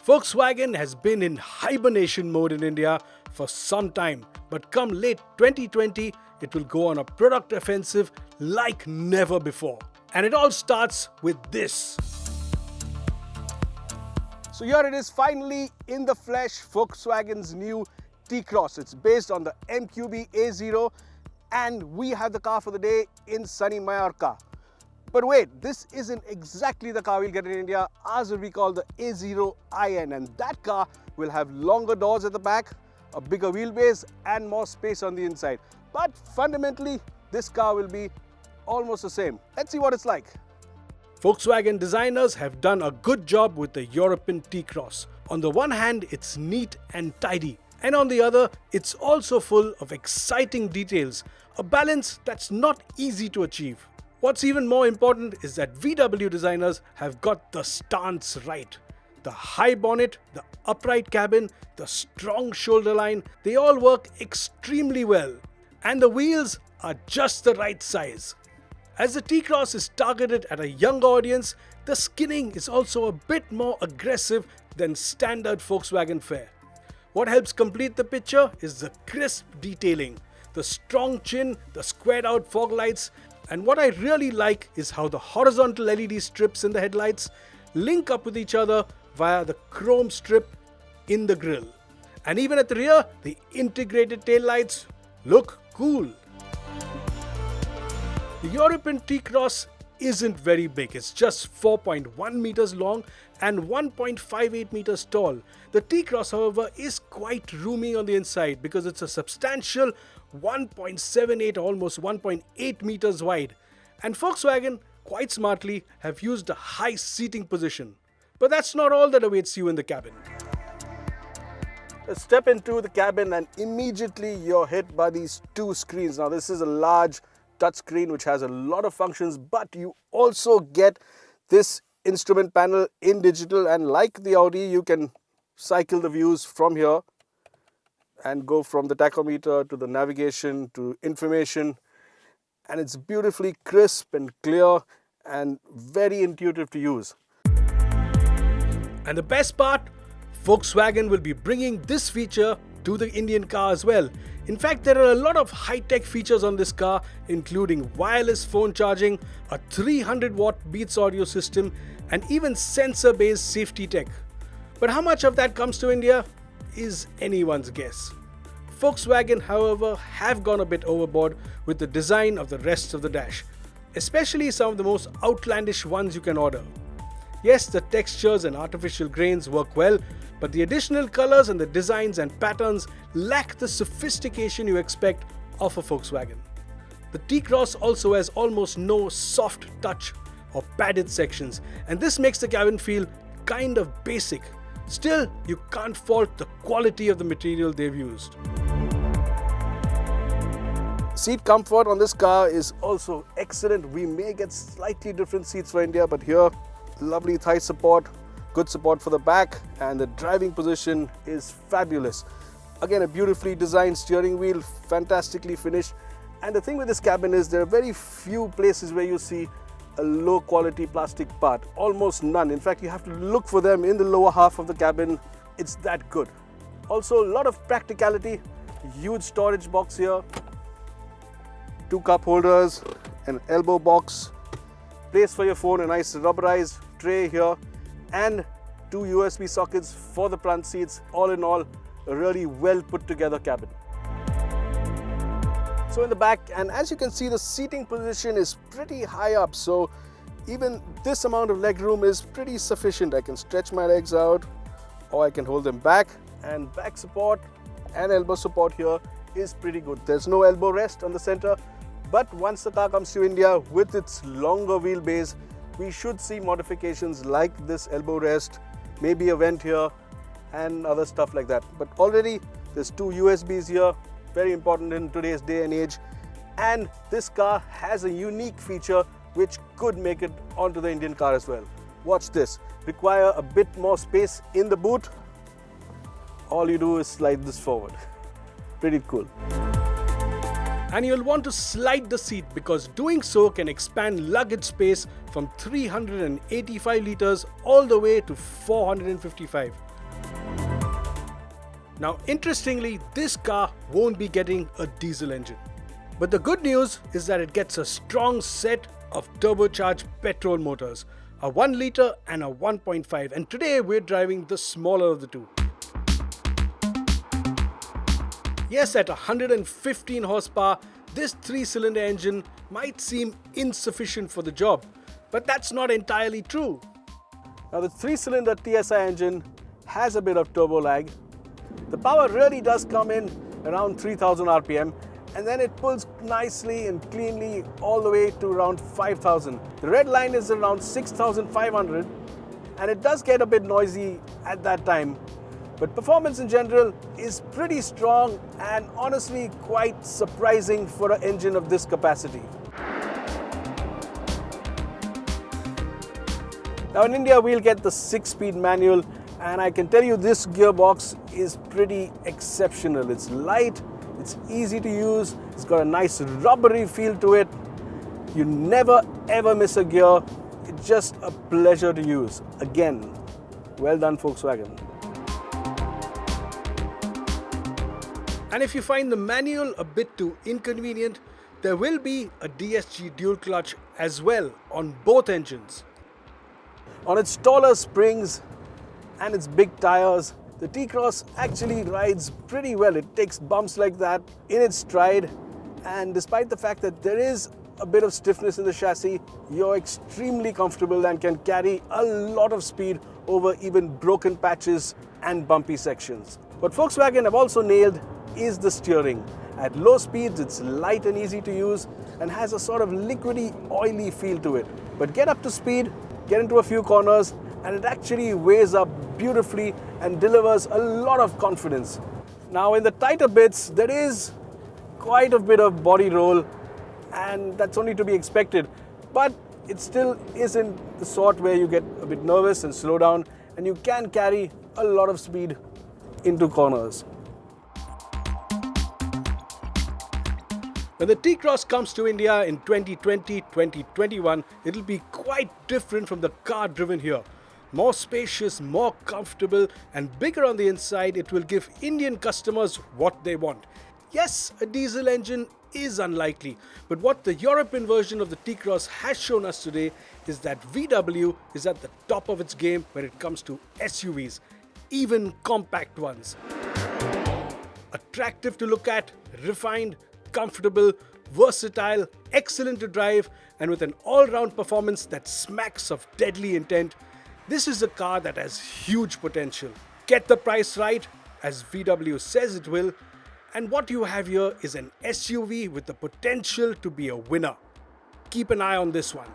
Volkswagen has been in hibernation mode in India for some time, but come late 2020, it will go on a product offensive like never before. And it all starts with this. So here it is, finally in the flesh, Volkswagen's new T-Cross. It's based on the MQB A0 and we have the car for the day in sunny Mallorca. But wait, this isn't exactly the car we'll get in India. Ours will be called the A0iN, and that car will have longer doors at the back, a bigger wheelbase and more space on the inside. But fundamentally, this car will be almost the same. Let's see what it's like. Volkswagen designers have done a good job with the European T-Cross. On the one hand, it's neat and tidy, and on the other, it's also full of exciting details, a balance that's not easy to achieve. What's even more important is that VW designers have got the stance right. The high bonnet, the upright cabin, the strong shoulder line, they all work extremely well. And the wheels are just the right size. As the T-Cross is targeted at a younger audience, the skinning is also a bit more aggressive than standard Volkswagen fare. What helps complete the picture is the crisp detailing, the strong chin, the squared out fog lights, and what I really like is how the horizontal LED strips in the headlights link up with each other via the chrome strip in the grille. And even at the rear, the integrated taillights look cool. The European T-Cross isn't very big, it's just 4.1 meters long and 1.58 meters tall. The T-Cross, however, is quite roomy on the inside because it's a substantial 1.78, almost 1.8 meters wide. And Volkswagen, quite smartly, have used a high seating position. But that's not all that awaits you in the cabin. Let's step into the cabin and immediately you're hit by these two screens. Now this is a large touchscreen which has a lot of functions, but you also get this instrument panel in digital, and like the Audi, you can cycle the views from here and go from the tachometer to the navigation to information, and it's beautifully crisp and clear and very intuitive to use. And the best part, Volkswagen will be bringing this feature to the Indian car as well. In fact, there are a lot of high-tech features on this car, including wireless phone charging, a 300-watt Beats audio system, and even sensor-based safety tech. But how much of that comes to India is anyone's guess. Volkswagen, however, have gone a bit overboard with the design of the rest of the dash, especially some of the most outlandish ones you can order. Yes, the textures and artificial grains work well, but the additional colors and the designs and patterns lack the sophistication you expect of a Volkswagen. The T-Cross also has almost no soft touch or padded sections, and this makes the cabin feel kind of basic. Still, you can't fault the quality of the material they've used. Seat comfort on this car is also excellent. We may get slightly different seats for India, but here, lovely thigh support, good support for the back, and the driving position is fabulous. Again, a beautifully designed steering wheel, fantastically finished. And the thing with this cabin is there are very few places where you see a low quality plastic part, almost none. In fact, you have to look for them in the lower half of the cabin. It's that good. Also, a lot of practicality, huge storage box here, 2 cup holders, an elbow box, place for your phone, a nice rubberized tray here, and 2 USB sockets for the front seats. All in all, a really well put together cabin. So in the back, and as you can see, the seating position is pretty high up, so even this amount of leg room is pretty sufficient. I can stretch my legs out or I can hold them back, and back support and elbow support here is pretty good. There's no elbow rest on the center, but once the car comes to India with its longer wheelbase, we should see modifications like this elbow rest, maybe a vent here and other stuff like that. But already there's 2 USBs here, very important in today's day and age. And this car has a unique feature which could make it onto the Indian car as well. Watch this. Require a bit more space in the boot. All you do is slide this forward. Pretty cool. And you'll want to slide the seat because doing so can expand luggage space from 385 liters all the way to 455. Now, interestingly, this car won't be getting a diesel engine. But the good news is that it gets a strong set of turbocharged petrol motors, a 1 litre and a 1.5, and today we're driving the smaller of the two. Yes, at 115 horsepower, this 3-cylinder engine might seem insufficient for the job, but that's not entirely true. Now, the 3-cylinder TSI engine has a bit of turbo lag. The power really does come in around 3000 RPM, and then it pulls nicely and cleanly all the way to around 5000. The red line is around 6500, and it does get a bit noisy at that time. But performance in general is pretty strong and honestly quite surprising for an engine of this capacity. Now in India we'll get the 6-speed manual, and I can tell you this gearbox is pretty exceptional. It's light, it's easy to use, it's got a nice rubbery feel to it. You never ever miss a gear. It's just a pleasure to use. Again, well done Volkswagen. And if you find the manual a bit too inconvenient, there will be a DSG dual clutch as well on both engines. On its taller springs and its big tires, the T-Cross actually rides pretty well. It takes bumps like that in its stride, and despite the fact that there is a bit of stiffness in the chassis, you're extremely comfortable and can carry a lot of speed over even broken patches and bumpy sections. What Volkswagen have also nailed is the steering. At low speeds, it's light and easy to use and has a sort of liquidy, oily feel to it. But get up to speed, get into a few corners, and it actually weighs up beautifully and delivers a lot of confidence. Now in the tighter bits, there is quite a bit of body roll, and that's only to be expected. But it still isn't the sort where you get a bit nervous and slow down, and you can carry a lot of speed into corners. When the T-Cross comes to India in 2020-2021, it'll be quite different from the car driven here. More spacious, more comfortable, and bigger on the inside, it will give Indian customers what they want. Yes, a diesel engine is unlikely, but what the European version of the T-Cross has shown us today is that VW is at the top of its game when it comes to SUVs, even compact ones. Attractive to look at, refined, comfortable, versatile, excellent to drive, and with an all-round performance that smacks of deadly intent, this is a car that has huge potential. Get the price right, as VW says it will, and what you have here is an SUV with the potential to be a winner. Keep an eye on this one.